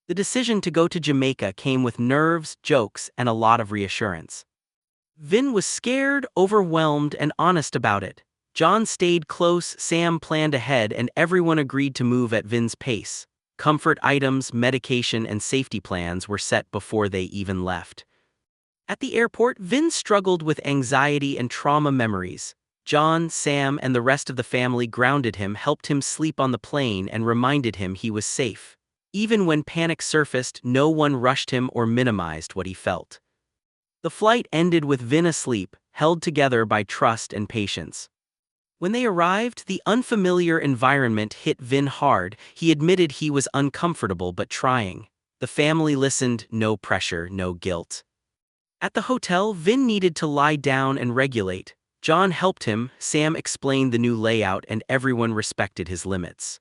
The decision to go to Jamaica came with nerves, jokes, and a lot of reassurance. Vin was scared, overwhelmed, and honest about it. John stayed close, Sam planned ahead, and everyone agreed to move at Vin's pace. Comfort items, medication, and safety plans were set before they even left. At the airport, Vin struggled with anxiety and trauma memories. John, Sam, and the rest of the family grounded him, helped him sleep on the plane, and reminded him he was safe. Even when panic surfaced, no one rushed him or minimized what he felt. The flight ended with Vin asleep, held together by trust and patience. When they arrived, the unfamiliar environment hit Vin hard. He admitted he was uncomfortable but trying. The family listened, no pressure, no guilt. At the hotel, Vin needed to lie down and regulate. John helped him, Sam explained the new layout, and everyone respected his limits.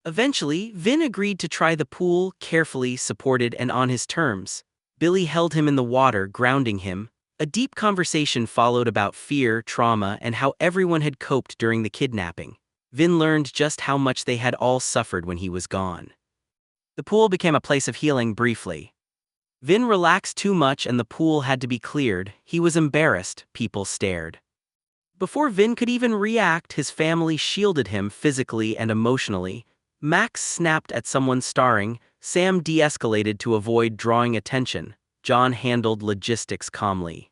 Eventually, Vin agreed to try the pool, carefully, supported, and on his terms. Billy held him in the water, grounding him. A deep conversation followed about fear, trauma, and how everyone had coped during the kidnapping. Vin learned just how much they had all suffered when he was gone. The pool became a place of healing briefly. Vin relaxed too much and the pool had to be cleared. He was embarrassed, people stared. Before Vin could even react, his family shielded him physically and emotionally. Max snapped at someone staring. Sam de-escalated to avoid drawing attention. John handled logistics calmly.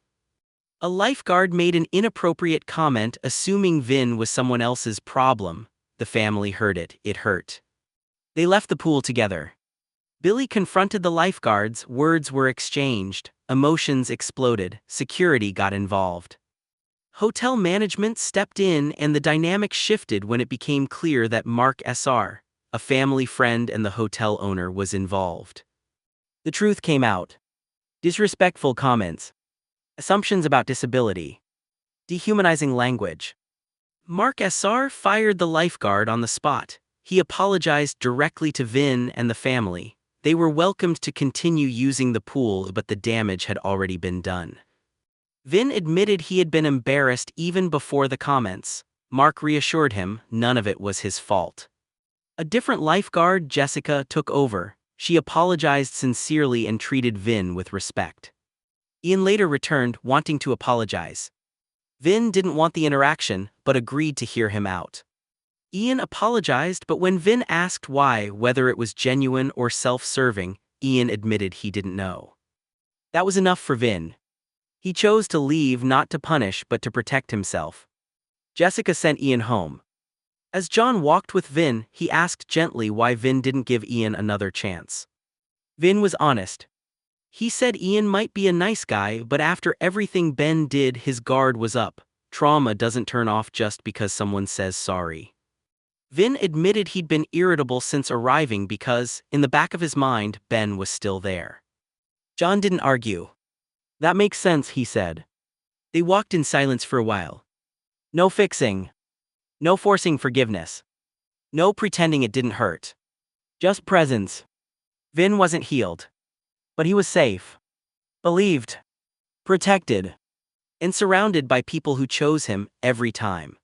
A lifeguard made an inappropriate comment, assuming Vin was someone else's problem. The family heard it. It hurt. They left the pool together. Billy confronted the lifeguards, words were exchanged, emotions exploded, security got involved. Hotel management stepped in and the dynamic shifted when it became clear that Mark Sr., a family friend and the hotel owner, was involved. The truth came out. Disrespectful comments. Assumptions about disability. Dehumanizing language. Mark Sr. fired the lifeguard on the spot. He apologized directly to Vin and the family. They were welcomed to continue using the pool, but the damage had already been done. Vin admitted he had been embarrassed even before the comments. Mark reassured him none of it was his fault. A different lifeguard, Jessica, took over. She apologized sincerely and treated Vin with respect. Ian later returned, wanting to apologize. Vin didn't want the interaction, but agreed to hear him out. Ian apologized, but when Vin asked why, whether it was genuine or self-serving, Ian admitted he didn't know. That was enough for Vin. He chose to leave, not to punish but to protect himself. Jessica sent Ian home. As John walked with Vin, he asked gently why Vin didn't give Ian another chance. Vin was honest. He said Ian might be a nice guy, but after everything Ben did, his guard was up. Trauma doesn't turn off just because someone says sorry. Vin admitted he'd been irritable since arriving because, in the back of his mind, Ben was still there. John didn't argue. That makes sense, he said. They walked in silence for a while. No fixing. No forcing forgiveness. No pretending it didn't hurt. Just presence. Vin wasn't healed. But he was safe. Believed. Protected. And surrounded by people who chose him every time.